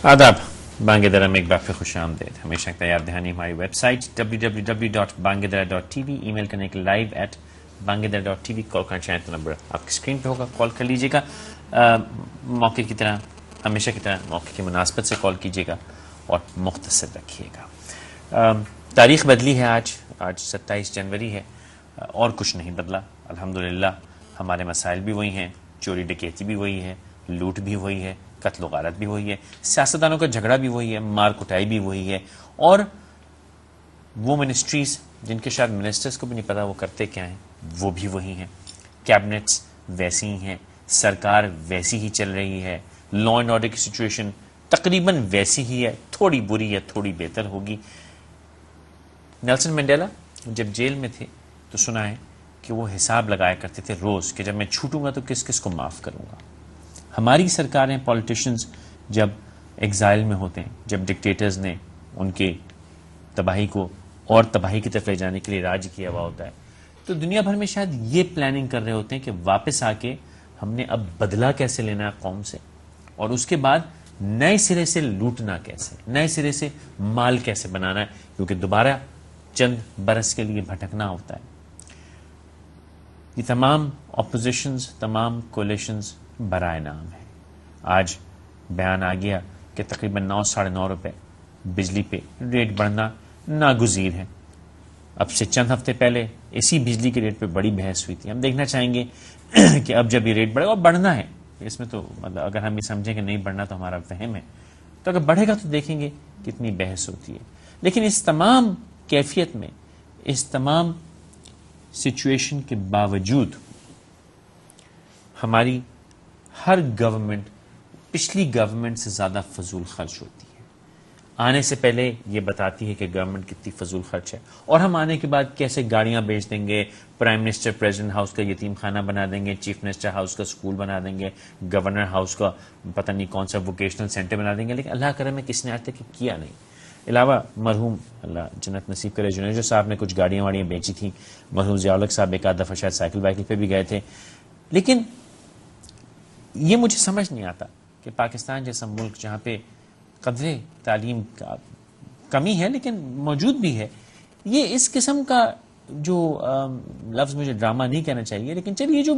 آداب، بانگ درہ میں ایک بار پھر خوش آمدید. ہمیشہ تیار دہانی ہماری ویب سائٹ www.bangedara.tv، ای میل کرنے کے live@bangedara.tv، کال کرنا چاہیں تو نمبر آپ کی اسکرین پہ ہوگا، کال کر لیجیے گا. موقع کی طرح ہمیشہ کی طرح موقع کی مناسبت سے کال کیجیے گا اور مختصر رکھیے گا. تاریخ بدلی ہے، آج 27 جنوری ہے اور کچھ نہیں بدلا الحمدللہ. ہمارے مسائل بھی وہی ہیں، چوری ڈکیتی بھی وہی ہے، لوٹ بھی وہی ہے، قتل و غارت بھی وہی ہے، سیاستدانوں کا جھگڑا بھی وہی ہے، مار کٹائی بھی وہی ہے، اور وہ منسٹریز جن کے شاید منسٹرز کو بھی نہیں پتا وہ کرتے کیا ہیں وہ بھی وہی ہیں، کیبنٹس ویسی ہی ہیں، سرکار ویسی ہی چل رہی ہے، لا اینڈ آرڈر کی سچویشن تقریباً ویسی ہی ہے، تھوڑی بری یا تھوڑی بہتر ہوگی. نیلسن منڈیلا جب جیل میں تھے تو سنا ہے کہ وہ حساب لگایا کرتے تھے روز کہ جب میں چھوٹوں گا تو کس کس کو معاف کروں گا. ہماری سرکاریں، پولیٹیشنز جب ایگزائل میں ہوتے ہیں، جب ڈکٹیٹرز نے ان کے تباہی کو اور تباہی کی طرف لے جانے کے لیے راج کیا ہوا ہوتا ہے، تو دنیا بھر میں شاید یہ پلاننگ کر رہے ہوتے ہیں کہ واپس آ کے ہم نے اب بدلہ کیسے لینا ہے قوم سے، اور اس کے بعد نئے سرے سے لوٹنا کیسے، نئے سرے سے مال کیسے بنانا ہے، کیونکہ دوبارہ چند برس کے لیے بھٹکنا ہوتا ہے. یہ تمام اپوزیشنز، تمام کولیشنز برائے نام ہے. آج بیان آ گیا کہ تقریباً 9-9.5 روپے بجلی پہ ریٹ بڑھنا ناگزیر ہے. اب سے چند ہفتے پہلے اسی بجلی کے ریٹ پہ بڑی بحث ہوئی تھی. ہم دیکھنا چاہیں گے کہ اب جب یہ ریٹ بڑھے اور بڑھنا ہے، اس میں تو مطلب اگر ہم یہ سمجھیں کہ نہیں بڑھنا تو ہمارا فہم ہے، تو اگر بڑھے گا تو دیکھیں گے کتنی بحث ہوتی ہے. لیکن اس تمام کیفیت میں، اس تمام سچویشن کے باوجود ہماری ہر گورنمنٹ پچھلی گورنمنٹ سے زیادہ فضول خرچ ہوتی ہے. آنے سے پہلے یہ بتاتی ہے کہ گورنمنٹ کتنی فضول خرچ ہے، اور ہم آنے کے بعد کیسے گاڑیاں بیچ دیں گے، پرائم منسٹر پریزیڈنٹ ہاؤس کا یتیم خانہ بنا دیں گے، چیف منسٹر ہاؤس کا سکول بنا دیں گے، گورنر ہاؤس کا پتہ نہیں کون سا ووکیشنل سینٹر بنا دیں گے، لیکن اللہ کرم میں کس نے آج تک کیا نہیں. علاوہ مرحوم اللہ جنت نصیب کرے جنیجو صاحب نے کچھ گاڑیاں واڑیاں بیچی تھیں، مرحوم ضیاء الحق صاحب ایک آدھ دفعہ شاید سائیکل وائیکل پہ بھی گئے تھے. لیکن یہ مجھے سمجھ نہیں آتا کہ پاکستان جیسا ملک جہاں پہ قدرے تعلیم کا کمی ہے لیکن موجود بھی ہے، یہ اس قسم کا جو لفظ مجھے ڈرامہ نہیں کہنا چاہیے، لیکن چلیے جو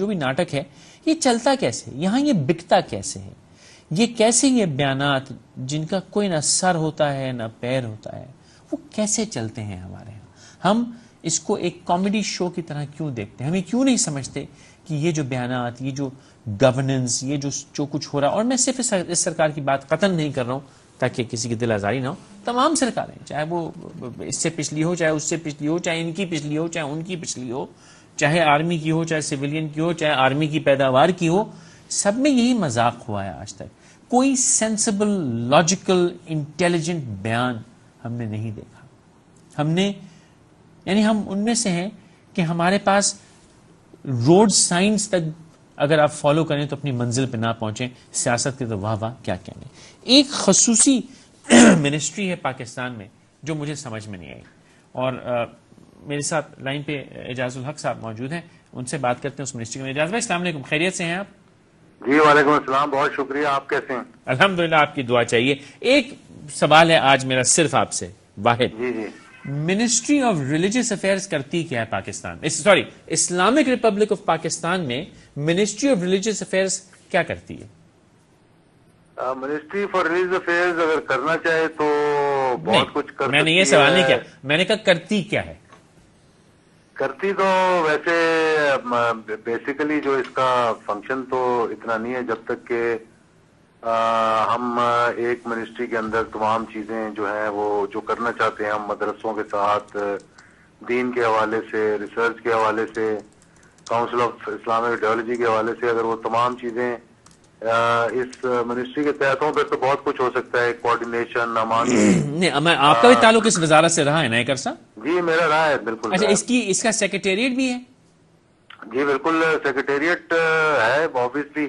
بھی ناٹک ہے، یہ چلتا کیسے، یہاں یہ بکتا کیسے ہے، یہ کیسے یہ بیانات جن کا کوئی نہ سر ہوتا ہے نہ پیر ہوتا ہے وہ کیسے چلتے ہیں ہمارے ہاں. ہم اس کو ایک کامیڈی شو کی طرح کیوں دیکھتے ہیں؟ ہمیں کیوں نہیں سمجھتے کہ یہ جو بیانات، یہ جو گورننس، یہ جو کچھ ہو رہا ہے، اور میں صرف اس سرکار کی بات قطعاً نہیں کر رہا ہوں تاکہ کسی کی دل آزاری نہ ہو، تمام سرکاریں چاہے وہ اس سے پچھلی ہو، چاہے اس سے پچھلی ہو، چاہے ان کی پچھلی ہو، چاہے ان کی پچھلی ہو، چاہے آرمی کی ہو، چاہے سویلین کی ہو، چاہے آرمی کی پیداوار کی ہو، سب میں یہی مذاق ہوا ہے. آج تک کوئی سینسبل، لاجیکل، انٹیلیجنٹ بیان ہم نے نہیں دیکھا. ہم ان میں سے ہیں کہ ہمارے پاس روڈ سائنس تک اگر آپ فالو کریں تو اپنی منزل پہ نہ پہنچیں، سیاست کے تو واہ واہ کیا کہنے. ایک خصوصی منسٹری ہے پاکستان میں جو مجھے سمجھ میں نہیں آئی، اور میرے ساتھ لائن پہ اعجاز الحق صاحب موجود ہیں، ان سے بات کرتے ہیں اس منسٹری میں. اعجاز بھائی السلام علیکم، خیریت سے ہیں آپ؟ جی وعلیکم السلام، بہت شکریہ. آپ کیسے ہیں؟ الحمدللہ، آپ کی دعا چاہیے. ایک سوال ہے آج میرا صرف آپ سے، واحد. جی منسٹری آف ریلیجس افیئرز کرتی کیا ہے Pakistan, sorry Islamic republic of Pakistan میں منسٹری آف ریلیجس افیئرز کیا کرتی ہے؟ منسٹری فار ریلیجس افیئرز اگر کرنا چاہے تو بہت کچھ کر سکتی ہے. میں نے یہ سوال نہیں کیا، میں نے کہا کرتی کیا ہے. کرتی تو ویسے بیسیکلی جو اس کا فنکشن تو اتنا نہیں ہے، جب تک کہ ہم ایک منسٹری کے اندر تمام چیزیں جو ہیں وہ جو کرنا چاہتے ہیں، ہم مدرسوں کے ساتھ دین کے حوالے سے، ریسرچ کے حوالے سے، کاؤنسل آف اسلامک آئیڈیالوجی کے حوالے سے، اگر وہ تمام چیزیں اس منسٹری کے تحت ہوں پھر تو بہت کچھ ہو سکتا ہے. کوآرڈینیشن، آپ کا بھی تعلق اس وزارت سے رہا ہے نا ایک عرصہ؟ جی میرا رہا ہے، بالکل. اچھا، اس کا سیکریٹریٹ بھی ہے؟ جی بالکل، سیکریٹریٹ ہے، آفس بھی،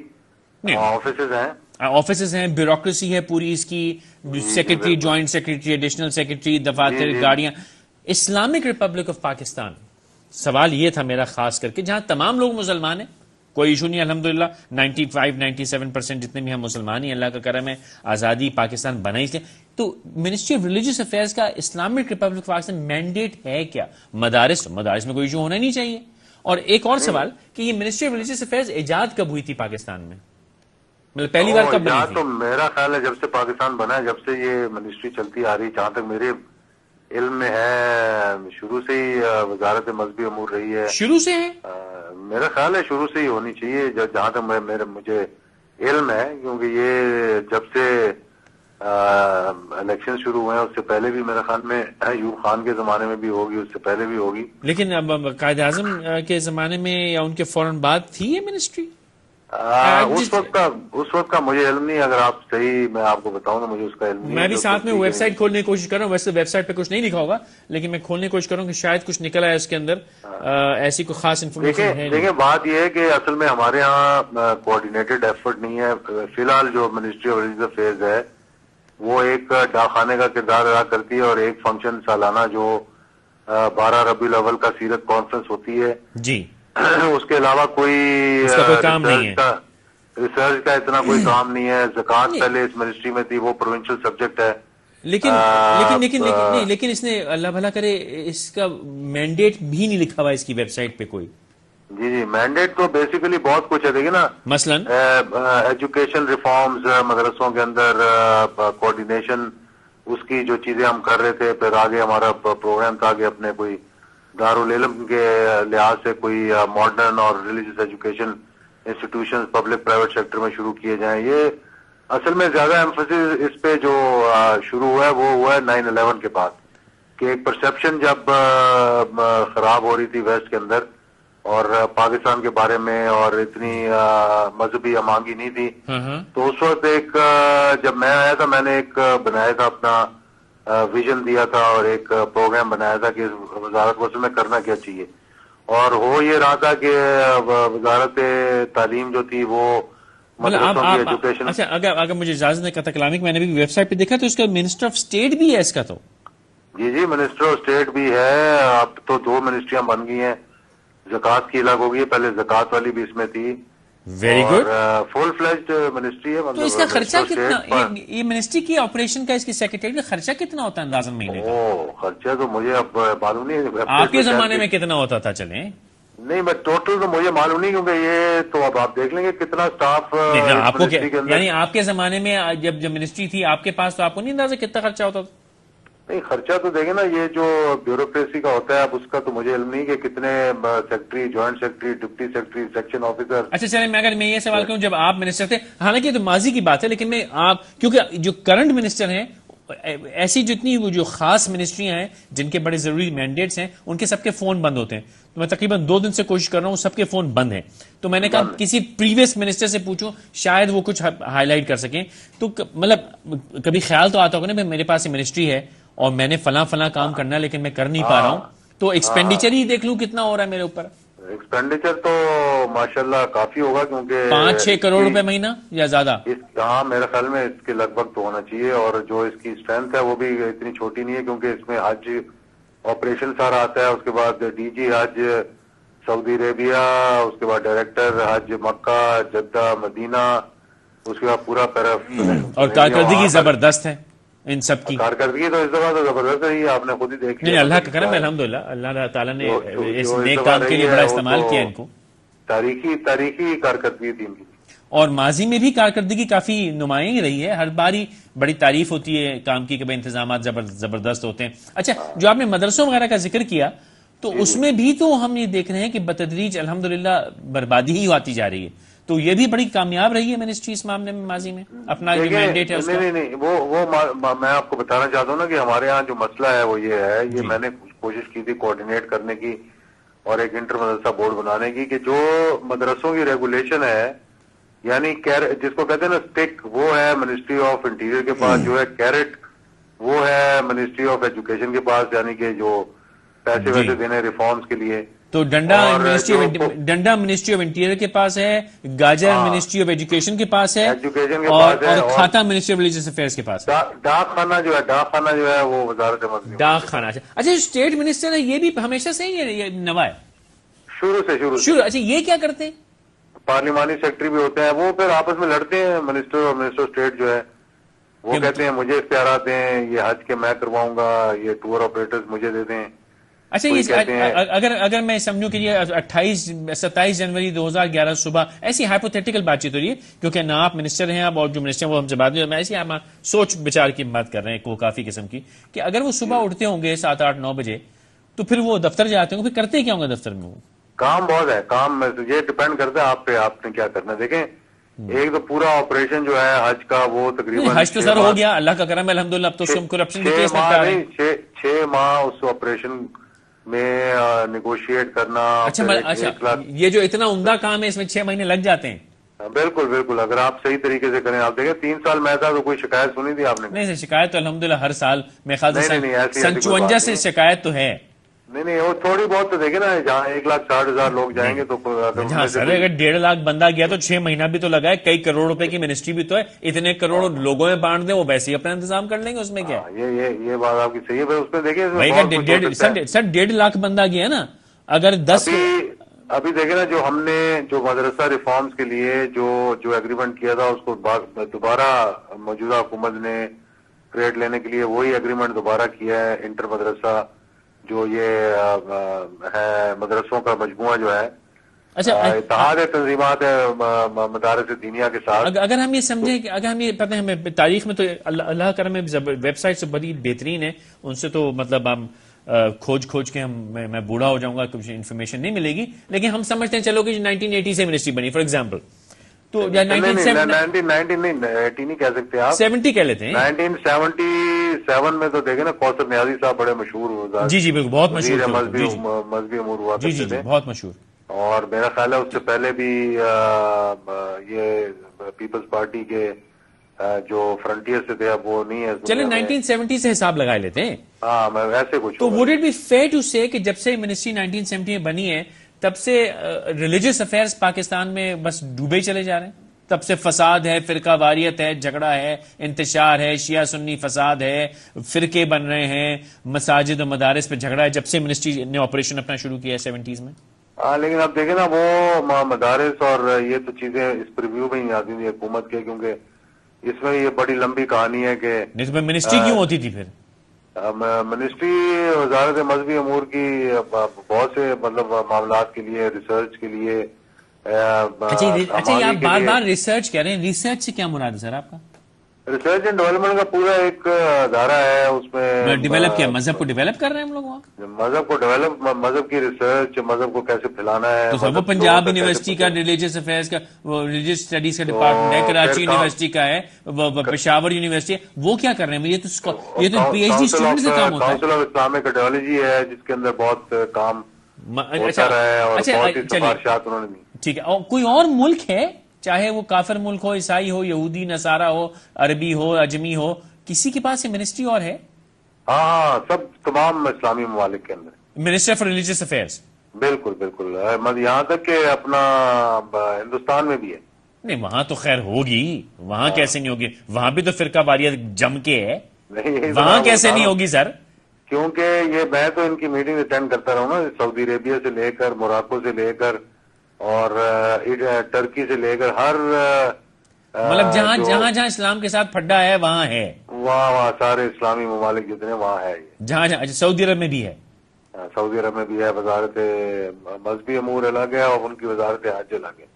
آفیسز ہیں، آفیسز ہیں، بیوروکریسی ہے پوری اس کی، secretary, joint secretary, additional secretary, دفاتر، گاڑیاں. اسلامک ریپبلک آف پاکستان، سوال یہ تھا میرا خاص کر کے، جہاں تمام لوگ مسلمان ہیں، کوئی ایشو نہیں الحمدللہ 95-97% جتنے بھی ہم مسلمان ہی اللہ کا کرم ہے آزادی پاکستان بنا ہی تھے. تو منسٹری آف ریلیجیس افیئرز کا اسلامک ریپبلک پاکستان مینڈیٹ ہے کیا؟ مدارس میں کوئی ایشو ہونا نہیں چاہیے. اور ایک اور سوال کہ یہ منسٹری آف ریلیجیس افیئرز ایجاد کب ہوئی تھی پاکستان میں؟ مطلب پہلی بار کب بنی تھی؟ تو میرا خیال ہے جب سے پاکستان بنا ہے جب سے یہ منسٹری چلتی آ رہی جہاں تک میرے علم میں ہے شروع سے ہی وزارت مذہبی امور رہی ہے. شروع سے ہے میرا خیال ہے شروع سے ہی ہونی چاہیے جہاں تک مجھے علم ہے کیونکہ یہ جب سے الیکشن شروع ہوئے ہیں اس سے پہلے بھی میرے خیال میں ایوب خان کے زمانے میں بھی ہوگی اس سے پہلے بھی ہوگی. لیکن اب قائد اعظم کے زمانے میں یا ان کے فوراً بعد تھی یہ منسٹری؟ اس وقت کا مجھے علم نہیں. اگر آپ صحیح میں آپ کو بتاؤں تو مجھے اس کا علم نہیں. میں بھی ساتھ میں ویب سائٹ کھولنے کی کوشش کر رہا ہوں. ویسے ویب سائٹ پہ کچھ نہیں لکھا ہوگا لیکن میں کھولنے کی کوشش کر رہا ہوں کہ شاید کچھ نکل آئے اس کے اندر ایسی کوئی خاص انفارمیشن ہے. دیکھیں بات یہ ہے کہ اصل میں ہمارے ہاں کوآرڈینیٹڈ ایفرٹ نہیں ہے. فی الحال جو منسٹری آف ریلیجیس افیئرز ہے وہ ایک ڈاکخانے کا کردار ادا کرتی ہے اور ایک فنکشن سالانہ جو 12 ربیع الاول کا سیرت کانفرنس ہوتی ہے جی اس کے علاوہ کوئی کام نہیں ہے. ریسرچ کا اتنا کوئی کام نہیں ہے. زکوٰۃ پہلے اس منسٹری میں تھی وہ پروونشل سبجیکٹ ہے. لیکن اس نے اللہ بھلا کرے اس کا مینڈیٹ بھی نہیں لکھا ہوا اس کی ویب سائٹ پہ کوئی. جی مینڈیٹ تو بیسیکلی بہت کچھ ہے. دیکھیں نا مثلاً ایجوکیشن ریفارمز مدرسوں کے اندر کوآرڈینیشن اس کی جو چیزیں ہم کر رہے تھے. پھر آگے ہمارا پروگرام تھا کہ اپنے کوئی دارالعلم کے لحاظ سے کوئی ماڈرن اور religious education institution public private sector میں شروع کیے جائیں. یہ اصل میں زیادہ ایمفسس اس پہ جو شروع ہوا ہے وہ ہوا ہے 9/11 کے بعد کہ ایک پرسیپشن جب خراب ہو رہی تھی ویسٹ کے اندر اور پاکستان کے بارے میں اور اتنی مذہبی امانگی نہیں تھی. تو اس وقت ایک جب میں آیا تھا میں نے ایک بنایا تھا اپنا ویژن دیا تھا اور ایک پروگرام بنایا تھا کہ وزارت کو اس میں کرنا کیا چاہیے. اور ہو یہ رہا تھا کہ وزارت تعلیم جو تھی وہ مدرسوں کی ایجوکیشن. اچھا اگر مجھے اجازت ہے قطع کلامی میں نے بھی ویب سائٹ پہ دیکھا تو اس کا منسٹر آف اسٹیٹ بھی ہے اس کا. تو جی منسٹر آف اسٹیٹ بھی ہے. اب تو 2 منسٹریاں بن گئی ہیں. زکوٰۃ کی الگ ہو گئی ہے. پہلے زکوٰۃ والی بھی اس میں تھی. Very good. Full fledged ministry ہے. تو اس کا خرچہ کتنا یہ منسٹری کی آپریشن کا اس کی سیکرٹری کا خرچہ کتنا ہوتا ہے اندازاً مہینے کا؟ خرچہ تو مجھے اب معلوم نہیں. آپ کے زمانے میں کتنا ہوتا تھا؟ چلیں نہیں میں ٹوٹل تو مجھے معلوم نہیں کیونکہ یہ تو اب آپ دیکھ لیں گے کتنا اسٹاف آپ کو یعنی آپ کے زمانے میں جب منسٹری تھی آپ کے پاس تو آپ کو نہیں اندازہ کتنا خرچہ ہوتا تھا؟ نہیں خرچہ تو دیکھیں نا یہ جو بیوروکریسی کا ہوتا ہے اب اس کا تو مجھے علم نہیں کہ کتنے secretary joint secretary deputy secretary section officer. اچھا چلیں اگر میں یہ سوال کروں جب آپ منسٹر تھے حالانکہ یہ تو ماضی کی بات ہے لیکن میں آپ کیونکہ جو کرنٹ منسٹر ہیں ایسی جتنی وہ جو خاص منسٹریاں ہیں جن کے بڑے ضروری مینڈیٹس ہیں ان کے سب کے فون بند ہوتے ہیں. تو میں تقریباً 2 دن سے کوشش کر رہا ہوں سب کے فون بند ہیں. تو میں نے کہا کسی پریویس منسٹر سے پوچھوں شاید وہ کچھ ہائی لائٹ کر سکیں. تو مطلب کبھی خیال تو آتا ہوگا نا میرے پاس یہ منسٹری ہے اور میں نے فلاں کام کرنا ہے لیکن میں کر نہیں پا رہا ہوں تو ایکسپینڈیچر ہی دیکھ لوں کتنا ہو رہا ہے میرے اوپر. ایکسپینڈیچر تو ماشاءاللہ کافی ہوگا کیونکہ 5-6 کروڑ روپے مہینہ یا زیادہ. ہاں میرے خیال میں اس کے لگ بھگ تو ہونا چاہیے. اور جو اس کی اسٹرینتھ ہے وہ بھی اتنی چھوٹی نہیں ہے کیونکہ اس میں حج آپریشن سارا آتا ہے. اس کے بعد ڈی جی حج سعودی عربیہ, اس کے بعد ڈائریکٹر حج مکہ جدہ مدینہ, اس کے بعد پورا اور کارکردگی زبردست ہے ان سب کی. کارکردگی تو اس دفعہ تو زبردست ہے. آپ نے خود ہی دیکھ لیا. اللہ کا کرم ہے الحمدللہ. اللہ تعالیٰ نے اس نیک کام کے لیے بڑا استعمال کیا ان کو. تاریخی کارکردگی تھی ان کی. اور ماضی میں بھی کارکردگی کافی نمایاں رہی ہے. ہر باری بڑی تعریف ہوتی ہے کام کی کہ بھائی انتظامات زبردست ہوتے ہیں. اچھا جو آپ نے مدرسوں وغیرہ کا ذکر کیا تو اس میں بھی تو ہم یہ دیکھ رہے ہیں کہ بتدریج الحمدللہ بربادی ہی آتی جا رہی ہے. تو یہ بھی بڑی کامیاب رہی ہے منسٹری اس معاملے میں ماضی میں اپنا جو مینڈیٹ ہے اس کا. نہیں وہ میں آپ کو بتانا چاہتا ہوں نا کہ ہمارے ہاں جو مسئلہ ہے وہ یہ ہے. یہ میں نے کوشش کی تھی کوآرڈینیٹ کرنے کی اور ایک انٹر مدرسہ بورڈ بنانے کی کہ جو مدرسوں کی ریگولیشن ہے یعنی جس کو کہتے ہیں نا اسٹک وہ ہے منسٹری آف انٹیریئر کے پاس, جو ہے کیرٹ وہ ہے منسٹری آف ایجوکیشن کے پاس یعنی کہ جو پیسے ویسے دینے ریفارمز کے لیے. تو ڈنڈا منسٹری آف انٹیریئر کے پاس ہے, گاجر منسٹری آف ایجوکیشن کے پاس ہے اور کھاتا منسٹری آف ریلیجیس افیئرز کے پاس. ڈاک خانہ جو ہے وہ وزارت مذہب. ڈاک خانہ. اچھا اسٹیٹ منسٹر ہے یہ بھی ہمیشہ سے ہی نوا ہے؟ شروع. اچھا یہ کیا کرتے ہیں؟ پارلیمانی سیکرٹری بھی ہوتے ہیں, وہ پھر آپس میں لڑتے ہیں, منسٹر اور منسٹر اسٹیٹ جو ہے وہ کہتے ہیں مجھے اختیارات دیں, یہ حج کے میں کرواؤں گا, یہ ٹور آپریٹرز مجھے دے دیں. اچھا یہ اگر میں سمجھوں کہ یہ 27 جنوری 2011 صبح ایسی ہائپوتھیٹیکل بات چیت ہو رہی ہے, کیونکہ نہ آپ منسٹر ہیں آپ اور جو منسٹر ہیں وہ ہم سے بات نہیں, میں ایسی سوچ بچار کی بات کر رہے ہیں کو کافی قسم کی, کہ اگر وہ صبح اٹھتے ہوں گے 7, 8, 9 بجے تو پھر وہ دفتر جاتے ہوں گے, پھر کرتے کیا ہوں گے دفتر میں؟ وہ کام بہت ہے, کام یہ ڈپینڈ کرتا ہے آپ پہ, آپ نے کیا کرنا ہے. دیکھیں ایک تو پورا آپریشن جو ہے حج کا وہ تقریباً حج تو سر ہو گیا, اللہ کا کرم ہے الحمدللہ, اب تو کرپشن کے کیس میں پہ رہے ہیں. 6 ماہ اس آپریشن میں نیگوشیٹ کرنا. اچھا یہ جو اتنا عمدہ کام ہے اس میں 6 مہینے لگ جاتے ہیں. بالکل بالکل, اگر آپ صحیح طریقے سے کریں. آپ دیکھیں 3 سال میں تھا تو کوئی شکایت سنی تھی آپ نے؟ نہیں سر, شکایت تو الحمدللہ ہر سال میں خیال سے سن 54 سے شکایت تو ہے. نہیں وہ تھوڑی بہت تو دیکھیں نا, جہاں 1,60,000 لوگ جائیں گے تو جہاں سر اگر 1.5 لاکھ بندہ گیا تو 6 مہینہ بھی تو لگا ہے, کئی کروڑ روپے کی منسٹری بھی تو ہے, اتنے کروڑ لوگوں میں بانٹ دیں, وہ ویسے ہی اپنا انتظام کر لیں گے, اس میں کیا ہے؟ یہ بات آپ کی صحیح ہے. اس میں دیکھیں سر 1.5 لاکھ بندہ گیا نا, اگر 10 ابھی دیکھیں نا جو ہم نے جو مدرسہ ریفارمز کے لیے جو ایگریمنٹ کیا تھا اس کو دوبارہ موجودہ حکومت نے کریڈٹ لینے کے لیے وہی ایگریمنٹ دوبارہ کیا ہے. انٹر مدرسہ جو یہ ہے مدرسوں کا مجموعہ جو ہے, اتحاد تنظیمات مدارس دینیہ کے ساتھ. اگر ہم یہ سمجھیں کہ اگر ہم یہ پتہ ہے ہمیں تاریخ میں تو اللہ کرم ویب سائٹ سے بڑی بہترین ہے, ان سے تو مطلب ہم کھوج کے میں بوڑھا ہو جاؤں گا, کچھ انفارمیشن نہیں ملے گی, لیکن ہم سمجھتے ہیں چلو کہ 1980 سے منسٹری بنی فار ایگزامپل, تو 1990 نہیں کہہ سکتے آپ, 70 کہہ لیتے ہیں. 1977 میں تو دیکھیں نا کوثر نیازی صاحب بڑے مشہور ہوئے, جی بالکل بہت مشہور, مذہبی امور ہوا کرتے تھے, بہت مشہور. اور میرا خیال ہے اس سے پہلے بھی یہ پیپلز پارٹی کے جو فرنٹیئر سے تھے, اب وہ نہیں ہے. چلیں 1970 سے حساب لگا لیتے ہیں. ہاں میں ویسے کچھ تو would it be fair to say کہ جب سے منسٹری 1970 میں بنی ہے تب سے ریلیجس افیئرز پاکستان میں بس ڈوبے چلے جا رہے ہیں؟ تب سے فساد ہے, فرقہ واریت ہے, جھگڑا ہے, انتشار ہے, شیعہ سنی فساد ہے, فرقے بن رہے ہیں, مساجد و مدارس پہ جھگڑا ہے جب سے منسٹری نے آپریشن اپنا شروع کیا ہے 70s میں. ہاں لیکن اب دیکھیں نا وہ مدارس اور یہ تو چیزیں اس پریویو میں ہی آتی تھی حکومت کے, کیونکہ اس میں یہ بڑی لمبی کہانی ہے کہ منسٹری کیوں ہوتی تھی پھر؟ منسٹری وزارت مذہبی امور کی بہت سے مطلب معاملات کے لیے, ریسرچ کے لیے. اچھا یہ آپ بار بار ریسرچ کہہ رہے ہیں, ریسرچ سے کیا مراد ہے سر آپ کا؟ ریسرچ اینڈ ڈیولپمنٹ کا پورا ایک ادارہ ہے, اس میں ڈیولپ کیا, مذہب کو ڈیولپ کر رہے ہیں ہم لوگ وہاں, مذہب کو ڈیولپ, مذہب کی ریسرچ, مذہب کو کیسے پھیلانا ہے. تو سر وہ پنجاب یونیورسٹی کا ریلیجس افیئرز کا, ریلیجس اسٹڈیز کا ڈپارٹمنٹ ہے, کراچی یونیورسٹی کا ہے, پشاور یونیورسٹی ہے, وہ کیا کر رہے ہیں؟ یہ تو پی ایچ ڈی اسٹوڈنٹ سے کام ہوتا ہے. کاؤنسل آف اسلامک آئیڈیالوجی ہے جس کے اندر بہت کام ہوتا رہا ہے اور بہت ہی سفارشات انہوں نے دی. ٹھیک ہے, اور کوئی اور ملک ہے چاہے وہ کافر ملک ہو, عیسائی ہو, یہودی نصارہ ہو, عربی ہو, اجمی ہو, کسی کے پاس یہ منسٹری اور ہے؟ ہاں سب تمام اسلامی ممالک کے اندر منسٹر فار ریلیجس افیئرز. بالکل بالکل, یہاں تک کہ اپنا ہندوستان میں بھی ہے. نہیں وہاں تو خیر ہوگی, وہاں کیسے نہیں ہوگی, وہاں بھی تو فرقہ واریت جم کے ہے, وہاں کیسے نہیں ہوگی سر؟ کیونکہ یہ میں تو ان کی میٹنگ اٹینڈ کرتا رہوں نا, سعودی عربیہ سے لے کر, موراکو سے لے کر, اور ترکی سے لے کر, ہر مطلب جہاں اسلام کے ساتھ پھڈا ہے وہاں ہے, وہاں سارے اسلامی ممالک جتنے وہاں ہے. جہاں سعودی عرب میں بھی ہے, سعودی عرب میں بھی ہے, وزارت مذہبی امور الگ ہے اور ان کی وزارت حج الگ ہے.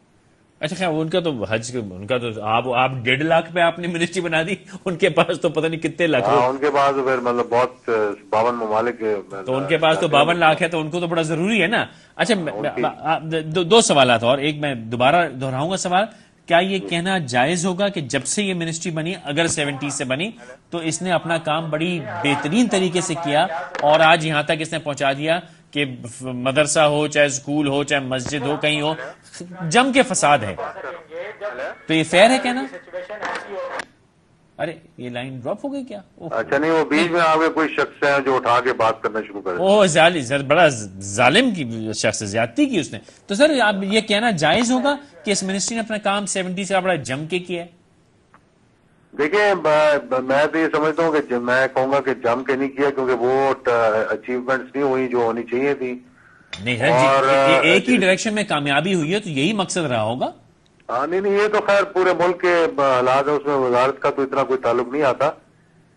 اچھا خیر ان کا تو حج, ان کا تو آپ 1.5 لاکھ پہ آپ نے منسٹری بنا دی, ان کے پاس تو پتہ نہیں کتنے لاکھ. ان کے پاس پھر مطلب بہت 52 ممالک, تو ان کے پاس تو 52 لاکھ ہے, تو ان کو تو بڑا ضروری ہے نا. اچھا 2 سوالات اور, ایک میں دوبارہ دہراؤں گا سوال, کیا یہ کہنا جائز ہوگا کہ جب سے یہ منسٹری بنی, اگر 70 سے بنی, تو اس نے اپنا کام بڑی بہترین طریقے سے کیا اور آج یہاں تک اس نے پہنچا دیا کہ مدرسہ ہو, چاہے اسکول ہو, چاہے مسجد ہو, کہیں ہو, جم کے فساد ہے, تو یہ فیئر ہے کہنا؟ ارے یہ لائن ڈراپ ہو گئی کیا؟ اچھا نہیں, وہ بیچ میں آپ کے کوئی شخص ہے جو اٹھا کے بات کرنا شروع کر دیا, سر بڑا ظالم کی شخص, زیادتی کی اس نے. تو سر آپ یہ کہنا جائز ہوگا کہ اس منسٹری نے اپنا کام 70 سے بڑا جم کے کیا ہے؟ دیکھیں میں تو یہ سمجھتا ہوں کہ میں کہوں گا کہ جم کے نہیں کیا, کیونکہ وہ اچیومنٹس نہیں ہوئی جو ہونی چاہیے تھی. نہیں سر جی ایک ہی ڈائریکشن میں کامیابی ہوئی ہے تو یہی مقصد رہا ہوگا. ہاں نہیں یہ تو خیر پورے ملک کے حالات ہے, اس میں وزارت کا تو اتنا کوئی تعلق نہیں آتا,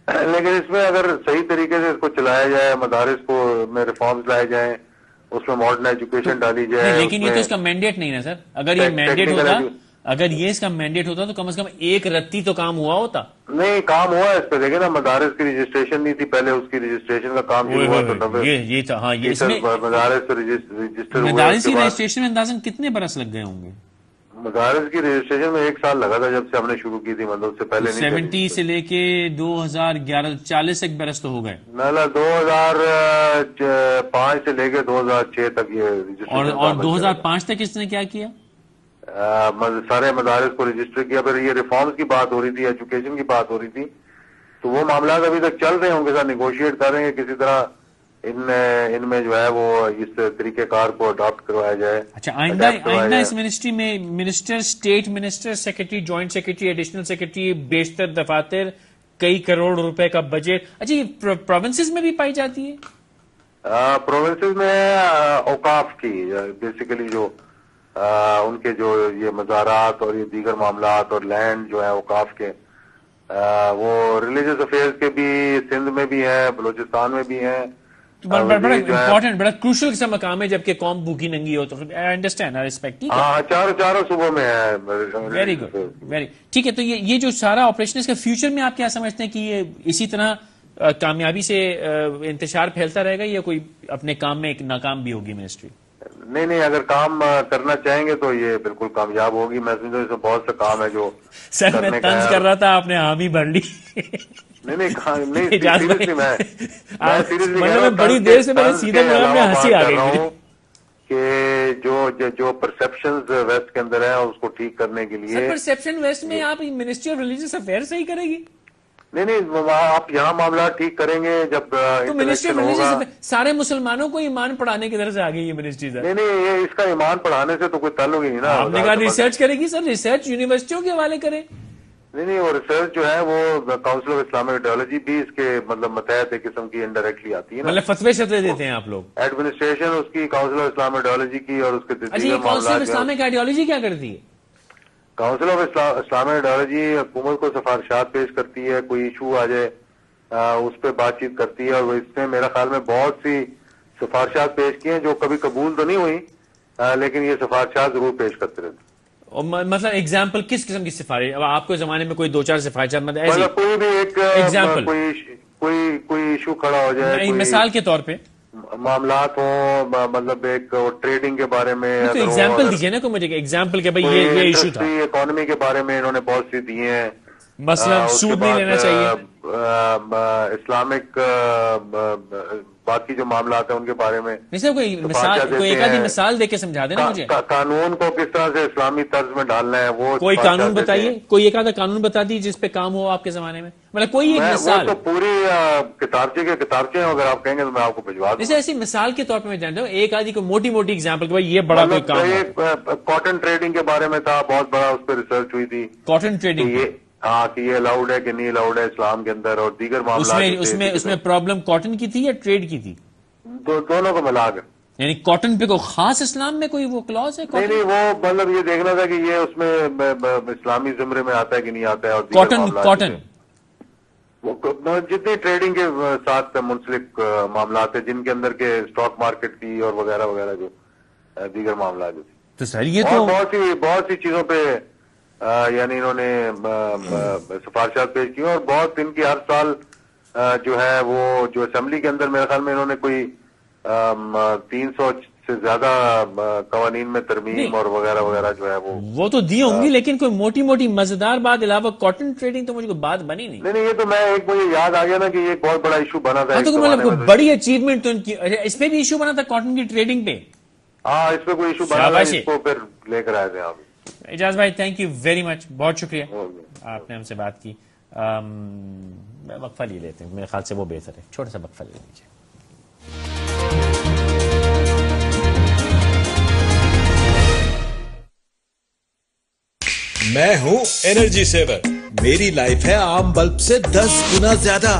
لیکن اس میں اگر صحیح طریقے سے اس کو چلایا جائے, مدارس کو میں ریفارمز لائے جائیں, اس میں ماڈرن ایجوکیشن ڈالی جائے. لیکن یہ تو اس کا مینڈیٹ نہیں نا سر. اگر یہ مینڈیٹ ہوتا, اگر یہ اس کا مینڈیٹ ہوتا تو کم از کم ایک رتی تو کام ہوا ہوتا. نہیں کام ہوا ہے اس پہ, دیکھیں نا مدارس کی رجسٹریشن نہیں تھی پہلے, اس کی رجسٹریشن کا کام شروع ہوا تو یہ تھا. ہاں یہ مدارس رجسٹر ہوئے. مدارس کی رجسٹریشن میں اندازاً کتنے برس لگ گئے ہوں گے؟ مدارس کی رجسٹریشن میں 1 سال لگا تھا جب سے ہم نے شروع کی تھی, مطلب سے پہلے نہیں. 70 سے لے کے 2011 40 ایک برس تو ہو گئے. 2005 سے لے کے 2006 تک یہ رجسٹریشن. اور 2005 تک اس نے کیا کیا؟ سارے مدارس کو رجسٹر کیا. پھر یہ ریفارمز کی بات ہو رہی تھی, ایجوکیشن کی بات ہو رہی تھی, تو وہ معاملات ابھی تک چل رہے ہیں, ان کے ساتھ نیگوشیٹ کر رہے ہیں کسی طرح ان میں جو ہے وہ اس طریقہ کار کو اڈاپٹ کروایا جائے. اچھا آئندہ اس منسٹری میں minister, state minister, secretary, joint secretary, additional secretary, بیشتر دفاتر, کئی کروڑ روپے کا بجٹ. اچھا یہ پروونسز میں بھی پائی جاتی ہے؟ پروونسز میں اوقاف کی بیسیکلی جو ان کے جو یہ مزارات اور یہ دیگر معاملات اور لینڈ جو ہے اوقاف کے, وہ ریلیجس افیئرز کے بھی سندھ میں بھی ہیں, بلوچستان میں بھی ہیں. بڑا امپورٹنٹ, بڑا کروشل سا مقام ہے جبکہ قوم بھوکی ننگی ہو. تو آئی انڈرسٹینڈ, آئی ریسپیکٹ. ہاں چاروں صوبوں میں ہے. ویری گڈ, ویری ٹھیک ہے. تو یہ جو سارا آپریشن اس کا فیوچر میں آپ کیا سمجھتے ہیں کہ یہ اسی طرح کامیابی سے انتشار پھیلتا رہے گا یا کوئی اپنے کام میں ایک ناکام بھی ہوگی منسٹری؟ نہیں اگر کام کرنا چاہیں گے تو یہ بالکل کامیاب ہوگی. میں سمجھتا ہوں اس میں بہت سے کام ہے جو سر میں طنز کر رہا تھا, آپ نے حامی بھر لی. بڑی دیر سے میں سیدھے میں ہنسی آ گئی کہ جو پرسپشنز ویسٹ کے اندر ہیں اس کو ٹھیک کرنے کے لیے. پرسپشن ویسٹ میں آپ منسٹری آف ریلیجس افیئر صحیح کرے گی؟ نہیں آپ یہاں معاملات ٹھیک کریں گے جب منسٹری آف ریلیجس سارے مسلمانوں کو ایمان پڑھانے کی طرف سے آ گئی یہ منسٹری. نہیں یہ اس کا ایمان پڑھانے سے تو کوئی تعلق ہی نہیں نا. آپ نے کہا ریسرچ کرے گی. سر ریسرچ یونیورسٹیوں کے حوالے کرے. نہیں وہ ریسرچ جو ہے وہ کاؤنسل آف اسلامک آئیڈیالوجی بھی اس کے مطلب متحد ایک قسم کی انڈائریکٹلی آتی ہے, مطلب فتوے شتوے دیتے ہیں آپ لوگ. ایڈمنسٹریشن اس کی کاؤنسل آف اسلامک آئیڈیالوجی کی اور اس کے کاؤنسل آف اسلامک آئیڈیالوجی کیا کرتی ہے؟ کاؤنسل آف اسلامک آئیڈیالوجی حکومت کو سفارشات پیش کرتی ہے, کوئی ایشو آ جائے اس پہ بات چیت کرتی ہے, اور اس نے میرا خیال میں بہت سی سفارشات پیش کی ہیں جو کبھی قبول تو نہیں ہوئی, لیکن یہ سفارشات ضرور پیش کرتے رہتے. مطلب ایگزامپل کس قسم کی سفارش؟ اب آپ کو زمانے میں کوئی 2-4 سفارشات مطلب کوئی بھی ایک ایگزامپل کوئی ایشو کھڑا ہو جائے, مثال کے طور پہ معاملات ہوں, مطلب ایک ٹریڈنگ کے بارے میں ایگزامپل دیجیے نا, کو مجھے ایگزامپل کہ بھائی یہ ایشو تھا. اکانومی کے بارے میں انہوں نے بہت سی دیے ہیں, مثلا سود نہیں لینا چاہیے, اسلامک باقی جو معاملات ہیں ان کے بارے میں. کوئی ایک آدھی مثال دے کے سمجھا دینا مجھے. قانون کو کس طرح سے اسلامی طرز میں ڈالنا ہے وہ کوئی قانون بتائیے, کوئی ایک آدھا قانون بتا دیجیے جس پہ کام ہو آپ کے زمانے میں, مطلب کوئی ایک مثال. تو پوری کتابچے ہیں, اگر آپ کہیں گے تو میں آپ کو بھجوا دوں. ایسی مثال کے طور پہ میں جانتا ہوں ایک آدھی کو موٹی ایگزامپل کہ بھائی یہ بڑا کوئی کام ہے. کاٹن ٹریڈنگ کے بارے میں تھا, بہت بڑا اس پہ ریسرچ ہوئی تھی. کاٹن ٹریڈنگ ہاں کہ یہ الاؤڈ ہے کہ نہیں الاؤڈ ہے اسلام کے اندر, اور دیگر معاملات. اس میں پرابلم کاٹن کی تھی یا ٹریڈ کی تھی؟ دونوں کو ملا کر. یعنی کاٹن پہ کوئی خاص اسلام میں کوئی وہ کلاس ہے؟ نہیں وہ مطلب یہ دیکھنا تھا کہ یہ اس میں اسلامی زمرے میں آتا ہے کہ نہیں آتا ہے. اور کاٹن جتنی ٹریڈنگ کے ساتھ منسلک معاملات ہیں جن کے اندر کے اسٹاک مارکیٹ کی اور وغیرہ وغیرہ جو دیگر معاملات جو تھی, تو سر یہ تو بہت سی چیزوں پہ یعنی انہوں نے سفارشات پیش کی, اور بہت ان کی ہر سال جو ہے وہ جو اسمبلی کے اندر میرے خیال میں انہوں نے کوئی 300 سے زیادہ قوانین میں ترمیم اور وغیرہ وغیرہ جو ہے وہ تو دی ہوں گی, لیکن کوئی موٹی مزیدار بات علاوہ کاٹن ٹریڈنگ تو مجھے کوئی بات بنی نہیں. یہ تو میں ایک مجھے یاد آ گیا نا کہ یہ ایک بہت بڑا ایشو بنا تھا. تو مطلب بڑی اچیومنٹ تو ان کی, اس پہ بھی ایشو بنا تھا کاٹن کی ٹریڈنگ پہ. ہاں اس پہ کوئی ایشو بنا تھا, اس کو پھر لے کر آئے تھے آپ. اعجاز بھائی تھینک یو ویری مچ, بہت شکریہ آپ نے ہم سے بات کی. وقفہ لے لیتے ہیں, میرے خیال سے وہ بہتر ہے, چھوٹا سا وقفہ لے لیجیے. میں ہوں انرجی سیور, میری لائف ہے عام بلب سے 10 گنا زیادہ.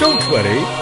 Don't worry,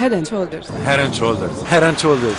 Head and Shoulders. Head and Shoulders. Head and Shoulders.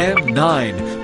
M9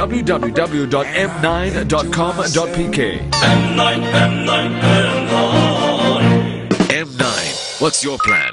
www.m9.com.pk। M9, what's your plan?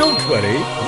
Don't worry,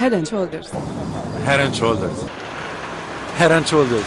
Head and Shoulders. Head and Shoulders. Head and Shoulders.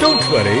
Don't worry,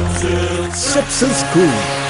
Strepsils Cool,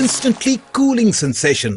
instantly cooling sensation.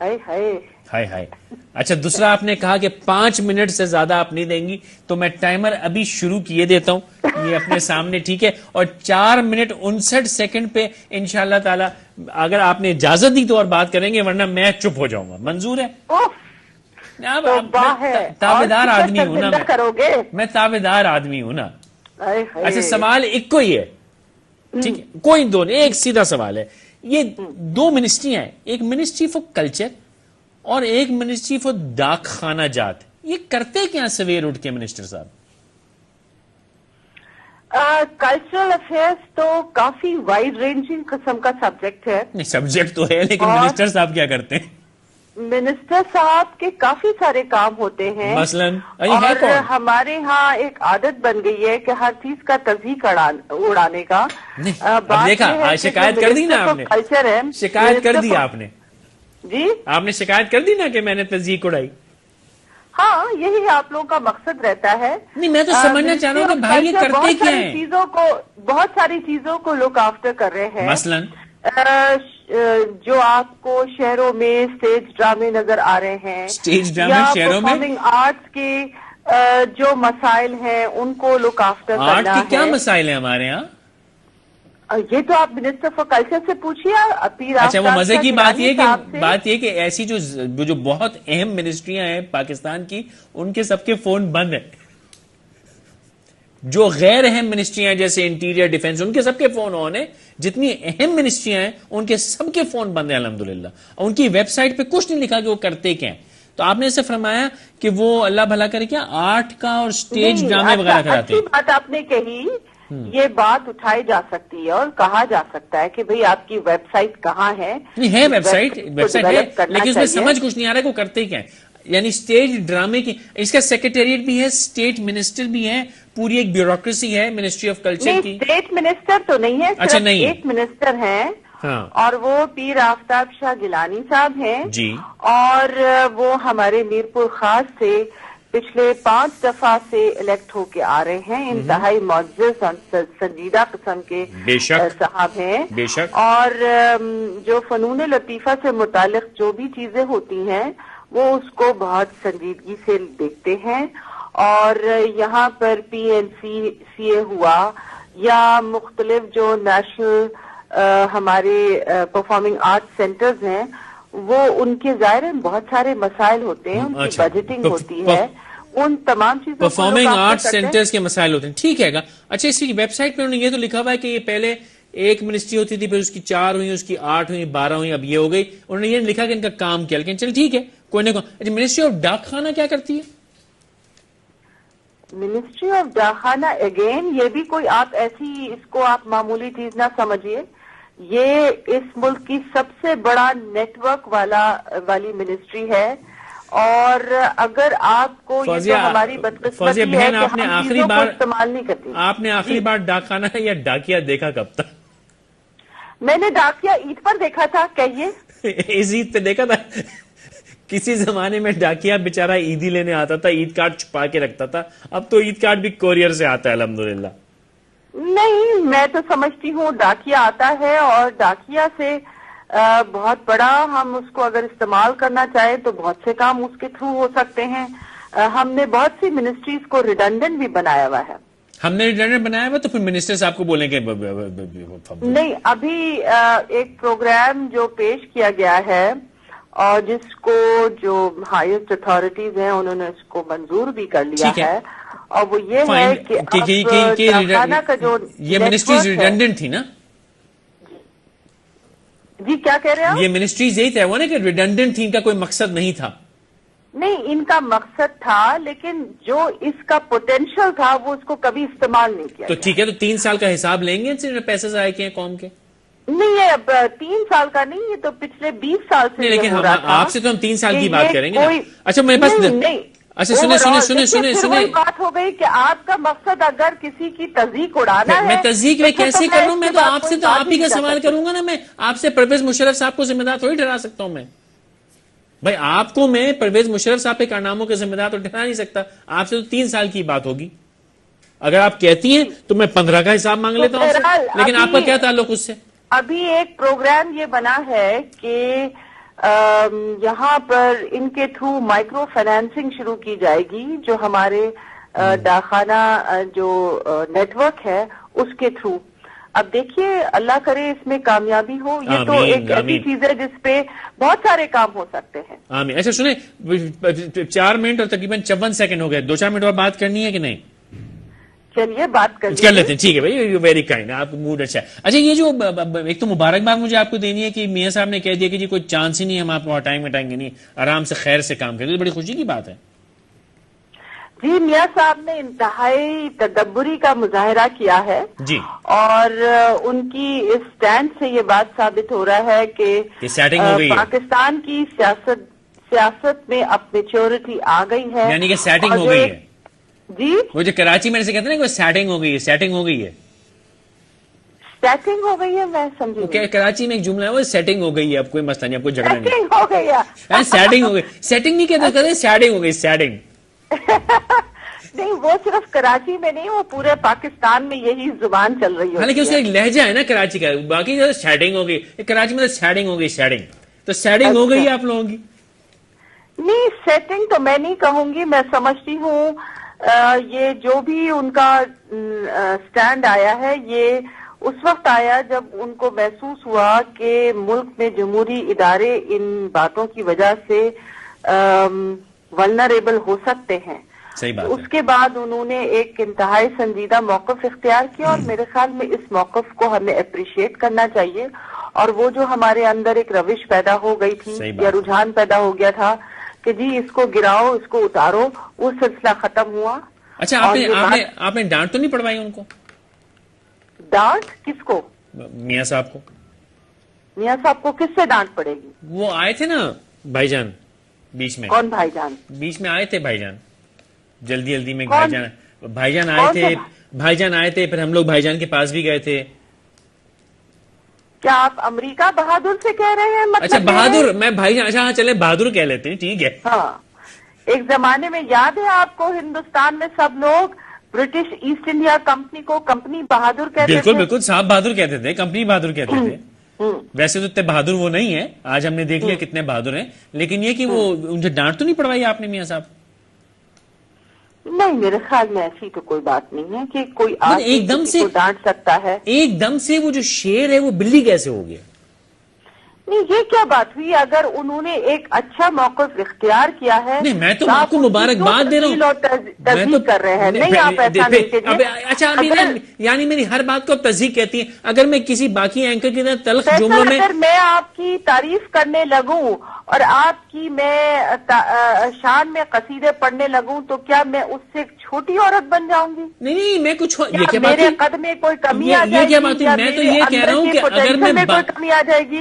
ہائے ہائے. اچھا دوسرا آپ نے کہا کہ 5 minute سے زیادہ آپ نہیں دیں گی, تو میں ٹائمر ابھی شروع کیے دیتا ہوں, یہ اپنے سامنے, ٹھیک ہے, اور 4 منٹ 59 سیکنڈ پہ انشاءاللہ تعالی اگر آپ نے اجازت دی تو اور بات کریں گے, ورنہ میں چپ ہو جاؤں گا. منظور ہے؟ تابعدار آدمی ہوں نا میں تابعدار آدمی ہوں نا. اچھا سوال ایک کو ہی ہے, ٹھیک ہے, کوئی دو نہیں, ایک سیدھا سوال ہے. یہ 2 منسٹریاں ہیں, ایک منسٹری فار کلچر اور ایک منسٹری فار ڈاک خانہ جات, یہ کرتے کیا سویر اٹھ کے منسٹر صاحب؟ کلچرل افیئرس تو کافی وائڈ رینجنگ قسم کا سبجیکٹ ہے. نہیں سبجیکٹ تو ہے, لیکن منسٹر صاحب کیا کرتے ہیں؟ منسٹر صاحب کے کافی سارے کام ہوتے ہیں, مثلاً اور ہمارے ہاں ایک عادت بن گئی ہے کہ ہر چیز کا تزیق اڑانے کا. دیکھا شکایت کر دی نا آپ نے, کلچر ہے, شکایت کر دی آپ نے, جی آپ نے شکایت کر دی نا کہ میں نے تزیق اڑائی. ہاں یہی آپ لوگوں کا مقصد رہتا ہے. نہیں میں تو سمجھنا چاہ رہا ہوں کہ بھائی یہ کرتے کیا ہیں؟ بہت ساری چیزوں کو لک آفٹر کر رہے ہیں. مثلاً جو آپ کو شہروں میں اسٹیج ڈرامے نظر آ رہے ہیں, اسٹیج ڈرامے شہروں میں, پرفارمنگ آرٹس کے جو مسائل ہیں ان کو لک آفٹر کرنا ہے. آرٹ کے کیا مسائل ہیں ہمارے ہاں؟ یہ تو آپ منسٹر فار کلچر سے پوچھیے. اچھا وہ مزے کی بات یہ کہ ایسی جو بہت اہم منسٹریاں ہیں پاکستان کی, ان کے سب کے فون بند ہیں. جو غیر اہم منسٹریاں ہیں جیسے انٹیریئر ڈیفنس, ان کے سب کے فون آن ہیں. جتنی اہم منسٹریاں ہیں ان کے سب کے فون بند ہیں الحمدللہ. اور ان کی ویب سائٹ پہ کچھ نہیں لکھا کہ وہ کرتے کیا ہیں. تو آپ نے اسے فرمایا کہ وہ اللہ بھلا کرے کیا آرٹ کا اور سٹیج ڈرامے وغیرہ کراتے ہیں. اچھی بات آپ نے کہی, یہ بات اٹھائی جا سکتی ہے اور کہا جا سکتا ہے کہ بھئی آپ کی ویب سائٹ کہاں ہے. نہیں ہے ویب سائٹ ہے, لیکن اس میں سمجھ کچھ نہیں آ رہا کہ وہ کرتے کیا ہیں. یعنی سٹیج ڈرامے کی, اس کا سیکریٹریٹ بھی ہے, اسٹیٹ منسٹر بھی ہے, پوری ایک بیوروکریسی ہے منسٹری آف کلچر کی. اسٹیٹ منسٹر تو نہیں ہے, اچھا نہیں, ایک منسٹر ہیں اور وہ پیر آفتاب شاہ گیلانی صاحب ہیں جی, اور وہ ہمارے میرپور خاص سے پچھلے 5 دفعہ سے الیکٹ ہو کے آ رہے ہیں. انتہائی معزز اور سنجیدہ قسم کے صاحب ہیں. اور جو فنون لطیفہ سے متعلق جو بھی چیزیں ہوتی ہیں وہ اس کو بہت سنجیدگی سے دیکھتے ہیں. اور یہاں پر پی این سی اے ہوا یا مختلف جو نیشنل ہمارے پرفارمنگ آرٹ سینٹرز ہیں, وہ ان کے ظاہر بہت سارے مسائل ہوتے ہیں, ان کی بجٹنگ ہوتی ہے, ان تمام چیزوں پرفارمنگ آرٹ سینٹرز کے مسائل ہوتے ہیں. ٹھیک ہے گا. اچھا اس کی ویب سائٹ پہ انہوں نے یہ تو لکھا ہوا ہے کہ یہ پہلے ایک منسٹری ہوتی تھی, پھر اس کی 4 ہوئی, اس کی 8 ہوئی, 12 ہوئی, اب یہ ہو گئی. انہوں نے یہ لکھا کہ ان کا کام کیا, لیکن چل ٹھیک ہے کوئی نہ کوئی. اچھا منسٹری آف ڈاک خانہ کیا کرتی ہے؟ منسٹری آف ڈاک خانہ اگین یہ بھی کوئی آپ ایسی اس کو آپ معمولی چیز نہ سمجھیے. یہ اس ملک کی سب سے بڑا نیٹ ورک والی منسٹری ہے. اور اگر آپ کو یہ تو ہماری بدقسمتی ہے کہ ہم چیزوں کو استعمال نہیں کرتے. آپ نے آخری بار ڈاک خانہ یا ڈاکیا دیکھا کب تک؟ میں نے ڈاکیا عید پر دیکھا تھا. کہیے اس عید پہ دیکھا تھا؟ کسی زمانے میں ڈاکیا بیچارہ عیدی لینے آتا تھا, عید کارڈ چھپا کے رکھتا تھا. اب تو عید کارڈ بھی کوریئر سے آتا ہے الحمدللہ. نہیں میں تو سمجھتی ہوں ڈاکیا آتا ہے, اور ڈاکیا سے بہت بڑا ہم اس کو اگر استعمال کرنا چاہیں تو بہت سے کام اس کے تھرو ہو سکتے ہیں. ہم نے بہت سی منسٹریز کو ریڈنڈنٹ بھی بنایا ہوا ہے. ہم نے ریڈنڈنٹ بنایا ہوا تو پھر منسٹر صاحب کو بولیں گے نہیں. ابھی ایک پروگرام جو پیش کیا گیا ہے اور جس کو جو ہائیسٹ اتھارٹیز ہیں انہوں نے اس کو منظور بھی کر لیا ہے, اور وہ یہ ہے کہ یہ منسٹریز ریڈنڈنٹ تھی نا. جی کیا کہہ رہے ہیں؟ یہ منسٹریز یہی تھا وہ نا کہ ریڈنڈنٹ تھی, ان کا کوئی مقصد نہیں تھا. نہیں ان کا مقصد تھا, لیکن جو اس کا پوٹینشیل تھا وہ اس کو کبھی استعمال نہیں کیا. تو ٹھیک ہے, تو 3 سال کا حساب لیں گے ان سے پیسے ضائع کیے قوم کے؟ نہیں یہ اب 3 سال کا نہیں, یہ تو پچھلے 20 سال سے. لیکن آپ سے تو ہم 3 سال کی بات کریں گے. اچھا میرے پاس, اچھا سنیں بات ہو گئی کہ آپ کا مقصد اگر کسی کی تزیق اڑانا ہے. میں تزیق میں کیسے کروں؟ میں تو آپ ہی کا سوال کروں گا نا. میں آپ سے پرویز مشرف صاحب کو ذمہ دار تھوڑی ٹھہرا سکتا ہوں. میں بھائی آپ کو میں پرویز مشرف صاحب کے کارناموں کے ذمہ دار تو ٹھہرا نہیں سکتا. آپ سے تو 3 سال کی بات ہوگی. اگر آپ کہتی ہیں تو میں 15 کا حساب مانگ لیتا ہوں, لیکن آپ کا کیا تعلق اس سے؟ ابھی ایک پروگرام یہ بنا ہے کہ یہاں پر ان کے تھرو مائکرو فائنانسنگ شروع کی جائے گی، جو ہمارے ڈاکخانہ جو نیٹ ورک ہے اس کے تھرو. اب دیکھیے اللہ کرے اس میں کامیابی ہو. یہ تو ایک ایسی چیز ہے جس پہ بہت سارے کام ہو سکتے ہیں. آمین. اچھا سنیں 4 منٹ اور تقریباً 54 سیکنڈ ہو گئے، 2-4 منٹ اور بات کرنی ہے کہ نہیں؟ چلیے بات کر لیتے ہیں. ٹھیک ہے بھائی، یو ویری کائنڈ، آپ کا موڈ اچھا ہے. اچھا یہ جو ایک تو مبارکباد مجھے آپ کو دینی ہے کہ میاں صاحب نے کہہ دیا کہ جی کوئی چانس ہی نہیں، ہم آپ کو ہٹائیں گے نہیں، آرام سے خیر سے کام کریں، بڑی خوشی کی بات ہے. جی میاں صاحب نے انتہائی تدبری کا مظاہرہ کیا ہے جی، اور ان کی اس سٹینڈ سے یہ بات ثابت ہو رہا ہے کہ پاکستان کی سیاست میں اب میچورٹی آ گئی ہے، یعنی کہ سیٹنگ ہو گئی ہے. جی وہ جو کراچی میں سے کہتے ہیں نا سیٹنگ ہو گئی ہے، سیٹنگ ہو گئی ہے، سیٹنگ ہو گئی ہے. میں سمجھوں کراچی میں ایک جملہ ہے وہ سیٹنگ ہو گئی ہے، اب کوئی مسئلہ نہیں، اب کوئی جھگڑا نہیں. سیٹنگ ہو گئی ہے، سیٹنگ ہو گئی، سیٹنگ نہیں کہتے، سیٹنگ ہو گئی، سیٹنگ نہیں. وہ صرف کراچی میں نہیں، وہ پورے پاکستان میں یہی زبان چل رہی ہے. حالانکہ اس کا ایک لہجہ ہے نا کراچی کا، باقی سیٹنگ ہو گئی، کراچی میں سیٹنگ ہو گئی، سیٹنگ تو سیٹنگ ہو گئی ہے آپ لوگوں کی. نہیں سیٹنگ تو میں نہیں کہوں گی. میں سمجھتی ہوں یہ جو بھی ان کا سٹینڈ آیا ہے یہ اس وقت آیا جب ان کو محسوس ہوا کہ ملک میں جمہوری ادارے ان باتوں کی وجہ سے ولنریبل ہو سکتے ہیں. اس کے بعد انہوں نے ایک انتہائی سنجیدہ موقف اختیار کیا، اور میرے خیال میں اس موقف کو ہمیں اپریشیٹ کرنا چاہیے. اور وہ جو ہمارے اندر ایک روش پیدا ہو گئی تھی یا رجحان پیدا ہو گیا تھا کہ جی اس کو گراؤ، اس کو اتارو، وہ سلسلہ ختم ہوا. اچھا آپ نے ڈانٹ تو نہیں پڑوائی ان کو؟ ڈانٹ کس کو؟ میاں صاحب کو. میاں صاحب کو کس سے ڈانٹ پڑے گی؟ وہ آئے تھے نا بھائی جان بیچ میں. کون بھائی جان؟ بیچ میں آئے تھے بھائی جان، جلدی میں بھائی جان آئے تھے، پھر ہم لوگ بھائی جان کے پاس بھی گئے تھے. کیا آپ امریکہ بہادر سے کہہ رہے ہیں؟ اچھا بہادر، میں بھائی جان، اچھا ہاں چلے بہادر کہہ لیتے ہیں، ٹھیک ہے. ہاں ایک زمانے میں یاد ہے آپ کو ہندوستان میں سب لوگ برٹش ایسٹ انڈیا کمپنی کو کمپنی بہادر کہتے تھے. بالکل صاحب بہادر کہتے تھے، کمپنی بہادر کہتے تھے. ویسے تو اتنے بہادر وہ نہیں ہے، آج ہم نے دیکھ لیا کتنے بہادر ہیں، لیکن یہ کہ وہ ان سے ڈانٹ تو نہیں پڑوائی آپ نے میاں صاحب؟ نہیں میرے خیال میں ایسی تو کوئی بات نہیں ہے کہ کوئی ایک دم سے ڈانٹ سکتا ہے. ایک دم سے وہ جو شیر ہے وہ بلی کیسے ہو گیا؟ نہیں یہ کیا بات ہوئی؟ اگر انہوں نے ایک اچھا موقف اختیار کیا ہے. نہیں میں تو آپ کو مبارکباد دے رہا ہوں، میں تو کر رہے ہیں. نہیں آپ ایسا نہیں کیجیے. اچھا یعنی میری ہر بات کو آپ تصدیق کہتی ہیں. اگر میں کسی باقی اینکر کی طرح تلخ جملوں میں اگر میں آپ کی تعریف کرنے لگوں اور آپ کی میں شان میں قصیدے پڑھنے لگوں تو کیا میں اس سے ایک چھوٹی عورت بن جاؤں گی؟ نہیں میں کچھ میرے قد میں کوئی کمی آ جائے گی؟ میں تو یہ کہہ رہا ہوں کہ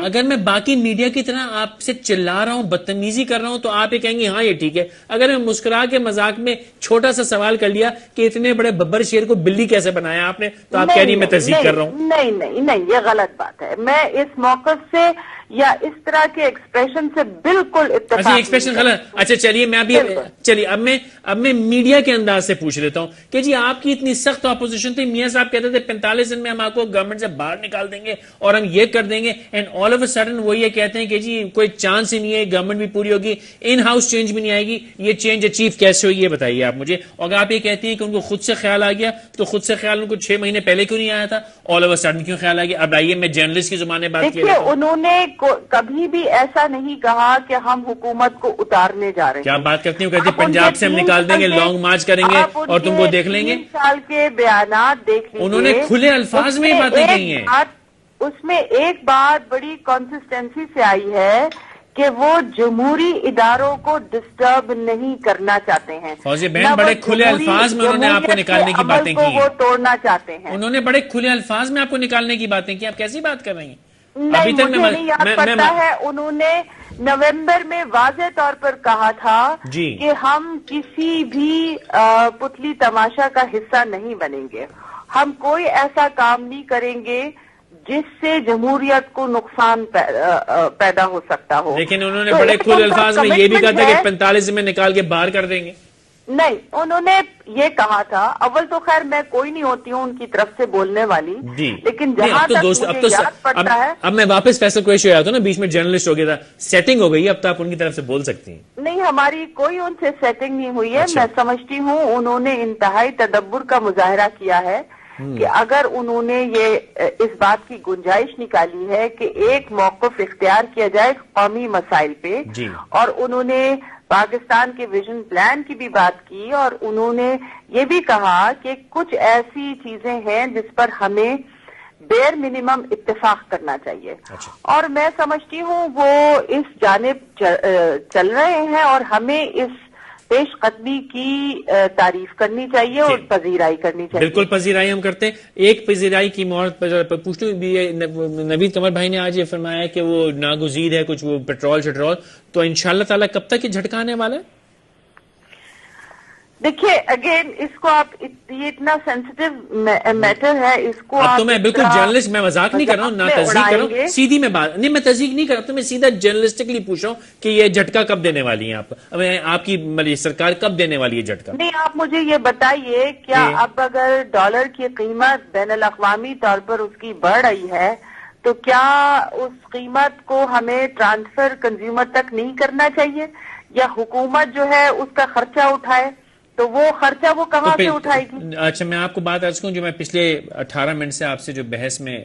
اگر میں باقی میڈیا کی طرح آپ سے چلا رہا ہوں، بدتمیزی کر رہا ہوں، تو آپ یہ کہیں گے ہاں یہ ٹھیک ہے. اگر میں مسکرا کے مذاق میں چھوٹا سا سوال کر لیا کہ اتنے بڑے ببر شیر کو بلی کیسے بنایا آپ نے، تو آپ کہہ رہی میں تصدیق کر رہا ہوں. نہیں یہ غلط بات ہے. میں اس موقف سے یا اس طرح کے ایکسپریشن سے بالکل اتفاق. ایکسپریشن غلط. اچھا چلیے اب میں میڈیا کے انداز سے پوچھ لیتا ہوں کہ جی آپ کی اتنی سخت اپوزیشن تھی، میاں صاحب کہتے تھے 45 دن میں ہم آپ کو گورنمنٹ سے باہر نکال دیں گے اور ہم یہ کر دیں گے، and all of a sudden وہ یہ کہتے ہیں کہ جی کوئی چانس ہی نہیں ہے، گورنمنٹ بھی پوری ہوگی، ان ہاؤس چینج بھی نہیں آئے گی. یہ چینج اچیو کیسے ہوئی یہ بتائیے آپ مجھے. اگر آپ یہ کہتی ہیں کہ ان کو خود سے خیال آ گیا تو خود سے خیال ان کو 6 مہینے پہلے کیوں نہیں آیا تھا؟ آل آف اے سڈن کیوں خیال آ گیا؟ اب آئیے میں جرنلسٹ کی زبان میں بات کیا. انہوں نے کبھی بھی ایسا نہیں کہا کہ ہم حکومت کو اتارنے جا رہے ہیں. کیا بات کرتی ہوں؟ کہتے ہیں پنجاب سے ہم نکال دیں گے، لانگ مارچ کریں گے اور تم کو دیکھ لیں گے. 3 سال کے بیانات دیکھ لیجیے، انہوں نے کھلے الفاظ میں باتیں کہی ہیں. اس میں ایک بات بڑی کنسسٹنسی سے آئی ہے کہ وہ جمہوری اداروں کو ڈسٹرب نہیں کرنا چاہتے ہیں. فوزیہ بہن بڑے کھلے الفاظ میں انہوں نے آپ کو نکالنے کی باتیں کی ہیں. وہ توڑنا چاہتے ہیں. انہوں نے بڑے کھلے الفاظ میں آپ کو نکالنے کی باتیں کی. آپ کیسی بات کر رہی ہیں؟ نہیں مجھے نہیں یاد پڑتا ہے. انہوں نے نومبر میں واضح طور پر کہا تھا کہ ہم کسی بھی پتلی تماشا کا حصہ نہیں بنیں گے، ہم کوئی ایسا کام نہیں کریں گے جس سے جمہوریت کو نقصان پیدا ہو سکتا ہو. لیکن انہوں نے بڑے کھلے الفاظ میں یہ بھی کہا تھا کہ 45 میں نکال کے باہر کر دیں گے. نہیں، انہوں نے یہ کہا تھا، اول تو خیر میں کوئی نہیں ہوتی ہوں ان کی طرف سے بولنے والی، لیکن جہاں تک مجھے یاد پڑتا ہے، اب میں واپس فیصل قریشی آیا تھا نا، بیچ میں جرنلسٹ ہو گیا تھا، سیٹنگ ہو گئی، اب تو آپ ان کی طرف سے بول سکتی ہیں. نہیں، ہماری کوئی ان سے سیٹنگ نہیں ہوئی ہے. میں سمجھتی ہوں انہوں نے انتہائی تدبر کا مظاہرہ کیا ہے کہ اگر انہوں نے یہ اس بات کی گنجائش نکالی ہے کہ ایک موقف اختیار کیا جائے قومی مسائل پہ، اور انہوں نے پاکستان کے ویژن پلان کی بھی بات کی، اور انہوں نے یہ بھی کہا کہ کچھ ایسی چیزیں ہیں جس پر ہمیں بیر منیمم اتفاق کرنا چاہیے، اور میں سمجھتی ہوں وہ اس جانب چل رہے ہیں، اور ہمیں اس پیش قدمی کی تعریف کرنی چاہیے اور پذیرائی کرنی چاہیے. بالکل پذیرائی ہم کرتے ہیں. ایک پذیرائی کی مہارت پوچھتے نوید قمر بھائی نے آج یہ فرمایا کہ وہ ناگزیر ہے کچھ وہ پیٹرول شٹرول، تو انشاءاللہ تعالیٰ کب تک یہ جھٹکا آنے والا ہے؟ دیکھیے اگین اس کو آپ یہ اتنا سینسیٹیو میٹر ہے، اس کو اب تو میں بالکل جرنلسٹ، میں مذاق نہیں کر رہا ہوں، نہ تصدیق کر رہا ہوں، سیدھی میں بات نہیں، میں تصدیق نہیں کر رہا ہوں، تو میں سیدھا جرنلسٹکلی پوچھ رہا ہوں کہ یہ جھٹکا کب دینے والی ہیں آپ کی سرکار کب دینے والی ہے جھٹکا؟ نہیں، آپ مجھے یہ بتائیے، کیا اب اگر ڈالر کی قیمت بین الاقوامی طور پر اس کی بڑھ رہی ہے تو کیا اس قیمت کو ہمیں ٹرانسفر کنزیومر تک نہیں کرنا چاہیے، یا حکومت جو ہے اس کا خرچہ اٹھائے؟ تو وہ خرچہ وہ کہاں سے اٹھائے گی؟ اچھا، میں آپ کو بات عرض کروں، جو میں پچھلے 18 منٹ سے آپ سے جو بحث میں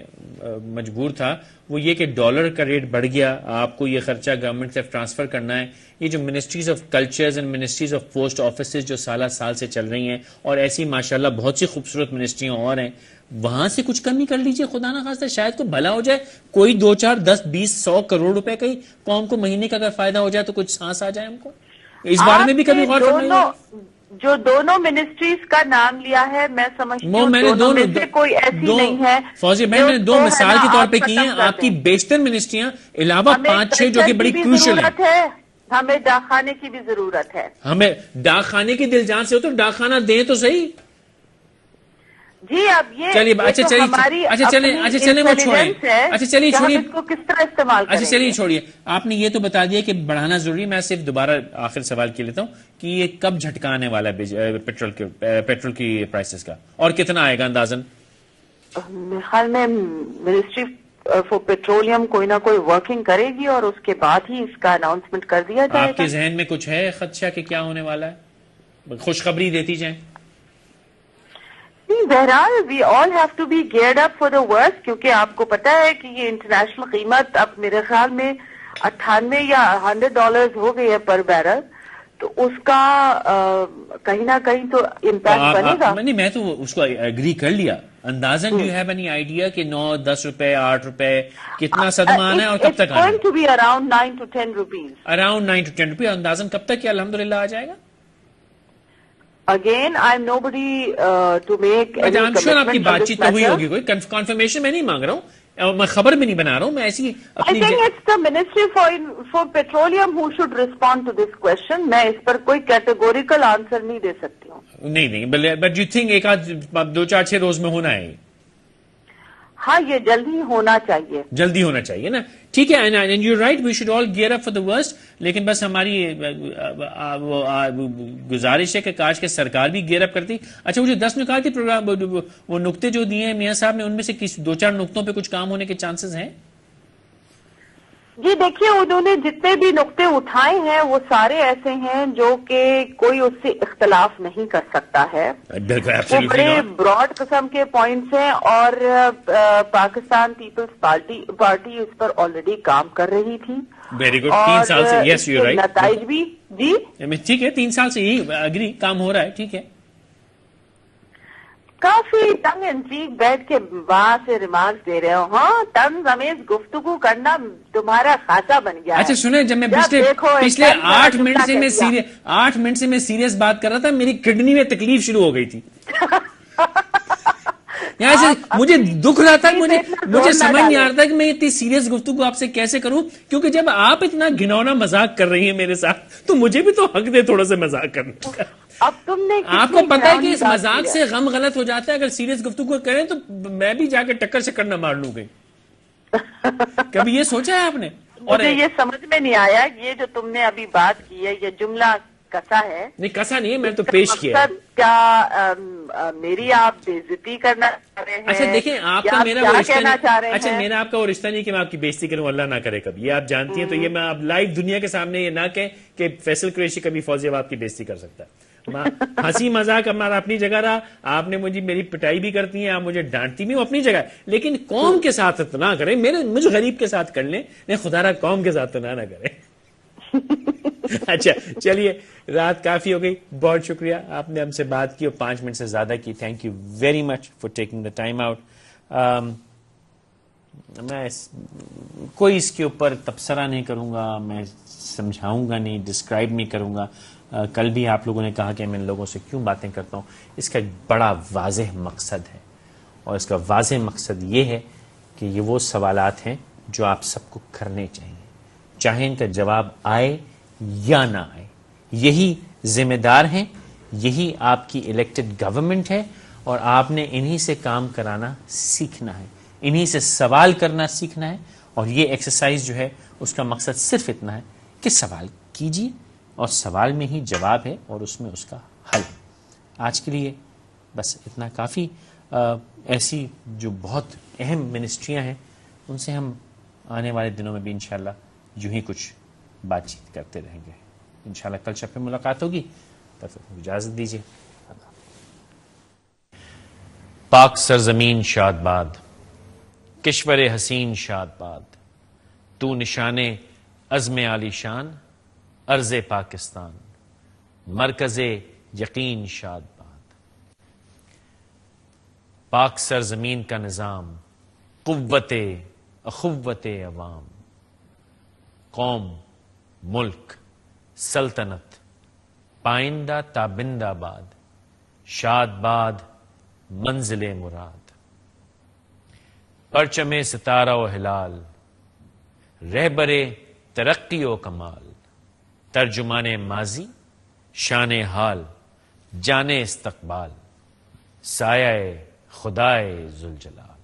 مجبور تھا وہ یہ کہ ڈالر کا ریٹ بڑھ گیا، آپ کو یہ خرچہ گورنمنٹ سے ٹرانسفر کرنا ہے. یہ جو ministries of cultures and ministries of post offices جو سالہ سال سے چل رہی ہیں، اور ایسی ماشاءاللہ بہت سی خوبصورت منسٹریاں اور ہیں، وہاں سے کچھ کمی کر لیجئے، خدا نہ خواستہ شاید کو بھلا ہو جائے، کوئی 2 4 10 20 100 کروڑ روپے کا ہی قوم کو مہینے کا اگر فائدہ ہو جائے تو کچھ سانس آ جائے ہم کو. اس بارے میں بھی کبھی غور کرنا ہے؟ جو دونوں منسٹریز کا نام لیا ہے، میں سمجھتی ہوں دونوں میں سے کوئی ایسی نہیں ہے. فوزی بہن میں نے 2 مثال کے طور پہ کی ہیں، آپ کی بیشتر منسٹریاں علاوہ 5 6 جو کہ بڑی کروشل ہیں. ہمیں ڈاک خانے کی بھی ضرورت ہے. ہمیں ڈاک خانے کی دل جان سے ہو تو ڈاک خانہ دیں تو صحیح. جی اب یہ چلیے چلیں وہ چھوڑیں، اچھا چلیے چھوڑیے، اس کو کس طرح استعمال کریں. اچھا چلیے چھوڑیے، آپ نے یہ تو بتا دیا کہ بڑھانا ضروری ہے. میں صرف دوبارہ آخر سوال کے لیتا ہوں کہ یہ کب جھٹکا آنے والا ہے پیٹرول کی پرائسز کا، اور کتنا آئے گا اندازن؟ میرے خیال میں منسٹری فار پیٹرولیم کوئی نہ کوئی ورکنگ کرے گی، اور اس کے بعد ہی اس کا اناؤنسمنٹ کر دیا جائے گا. آپ کے ذہن میں کچھ ہے خدشہ کہ کیا ہونے والا ہے؟ خوشخبری دیتی جائیں. بہرحال we all have to be geared up for the worst, کیونکہ آپ کو پتا ہے کہ یہ انٹرنیشنل قیمت اب میرے خیال میں 98 یا $100 ہو گئی ہے پر بیرل، تو اس کا کہیں نہ کہیں تو امپیکٹ بنے گا. نہیں، میں تو اس کو اگری کر لیا. اندازن do you have any idea کہ 9 10 روپے 8 روپے کتنا صدمہ آنا ہے اور کب تک آنا ہے؟ It's going to be around 9 to 10 rupees. Around 9 to 10 روپے اندازن کب تک یہ الحمدللہ آ جائے گا؟ Again, I'm nobody to make any I'm sure آپ کی commitment بات on چیت this تو ہوئی matter. ہوگی، کوئی کنفرمیشن میں نہیں مانگ رہا ہوں، میں خبر بھی نہیں بنا رہا ہوں، میں ایسی I think it's the Ministry for Petroleum who should respond to this question. میں اس پر کوئی categorical answer نہیں دے سکتی ہوں. نہیں بٹ یو تھنک ایک آدھ 2 4 6 روز میں ہونا ہے؟ ہاں، یہ جلدی ہونا چاہیے، جلدی ہونا چاہیے نا. ٹھیک ہے، and you right, we should all gear up for the worst. لیکن بس ہماری گزارش ہے کہ کاش کے سرکار بھی گیئر اپ کرتی. اچھا، وہ جو 10 نکات تھی پروگرام، وہ نقطے جو دیے ہیں میاں صاحب نے، ان میں سے 2 4 نقطوں پہ کچھ کام ہونے کے چانسز ہیں؟ جی دیکھیے، انہوں نے جتنے بھی نقطے اٹھائے ہیں وہ سارے ایسے ہیں جو کہ کوئی اس سے اختلاف نہیں کر سکتا ہے. وہ بڑے براڈ قسم کے پوائنٹس ہیں، اور پاکستان پیپلز پارٹی اس پر آلریڈی کام کر رہی تھی. Very good. 3 سال سے، یس یو رائٹ، نتائج بھی جی ٹھیک ہے، 3 سال سے یہی اگری کام ہو رہا ہے. ٹھیک ہے، کافی ٹنگ اینڈ چیک بیٹھ کے وہاں سے ریمارکس دے رہے ہو. ہاں، طنز امیز گفتگو کرنا تمہارا خاصا بن گیا. اچھا سنیں، جب میں پچھلے 8 منٹ سے میں سیریس بات کر رہا تھا، میری کڈنی میں تکلیف شروع ہو گئی تھی. یہاں سے مجھے دکھ رہا تھا، مجھے سمجھ نہیں آ رہا تھا کہ میں اتنی سیریس گفتگو آپ سے کیسے کروں، کیونکہ جب آپ اتنا گھنونا مذاق کر رہی ہیں میرے ساتھ تو مجھے بھی تو حق دے تھوڑا سا مذاق کرنے کا. اب تم نے آپ کو پتا ہے کہ اس مذاق سے غم غلط ہو جاتا ہے. اگر سیریس گفتگو کریں تو میں بھی جا کے ٹکر شکر نہ مار لوں گی. کبھی یہ سوچا ہے آپ نے؟ مجھے یہ سمجھ میں نہیں آیا، یہ جو تم نے ابھی بات کی ہے، یہ جملہ کسا ہے. نہیں کسا نہیں ہے, میں تو پیش کیا. کیا میری آپ بےزتی کرنا چاہ رہے ہیں؟ اچھا دیکھیں, آپ کا میرا وہ رشتہ نہیں. اچھا میرا آپ کا وہ رشتہ نہیں کہ میں آپ کی بےزتی کروں, اللہ نہ کرے کبھی, یہ آپ جانتی ہیں. تو یہ میں آپ لائیو دنیا کے سامنے یہ نہ کہیں کہ فیصل قریشی کبھی فوزیہ آپ کی بےزتی کر سکتا ہے. ہنسی مذاق ہمارا اپنی جگہ رہا, آپ نے مجھے میری پٹائی بھی کرتی ہیں, آپ مجھے ڈانٹتی بھی, وہ اپنی جگہ, لیکن قوم کے ساتھ نہ کریں, مجھے غریب کے ساتھ کر لیں, نہیں خدا را قوم کے ساتھ تو نہ کریں. اچھا چلیے, رات کافی ہو گئی, بہت شکریہ آپ نے ہم سے بات کی اور 5 منٹ سے زیادہ کی. Thank you very much for taking the time out. میں کوئی اس کے اوپر تبصرہ نہیں کروں گا, میں سمجھاؤں گا نہیں, ڈسکرائب نہیں کروں گا. کل بھی آپ لوگوں نے کہا کہ میں ان لوگوں سے کیوں باتیں کرتا ہوں, اس کا ایک بڑا واضح مقصد ہے, اور اس کا واضح مقصد یہ ہے کہ یہ وہ سوالات ہیں جو آپ سب کو کرنے چاہیے, چاہے ان کا جواب آئے یا نہ آئے. یہی ذمہ دار ہیں, یہی آپ کی الیکٹڈ گورنمنٹ ہے, اور آپ نے انہی سے کام کرانا سیکھنا ہے, انہی سے سوال کرنا سیکھنا ہے. اور یہ ایکسرسائز جو ہے اس کا مقصد صرف اتنا ہے کہ سوال کیجیے, اور سوال میں ہی جواب ہے, اور اس میں اس کا حل ہے. آج کے لیے بس اتنا کافی. ایسی جو بہت اہم منسٹریاں ہیں ان سے ہم آنے والے دنوں میں بھی انشاءاللہ یوں ہی کچھ بات چیت کرتے رہیں گے. انشاءاللہ کل شب پہ ملاقات ہوگی, تب تک اجازت دیجیے. پاک سرزمین شاد باد, کشور حسین شاد باد, تو نشانے عزم عالی شان, ارض پاکستان مرکز یقین شاد باد. پاک سرزمین کا نظام قوت اخوت عوام, قوم ملک سلطنت پائندہ تابندہ باد, شاد باد منزل مراد. پرچم ستارہ و ہلال, رہبر ترقی و کمال, ترجمان ماضی شان حال, جان استقبال, سایہ خدائے ذوالجلال.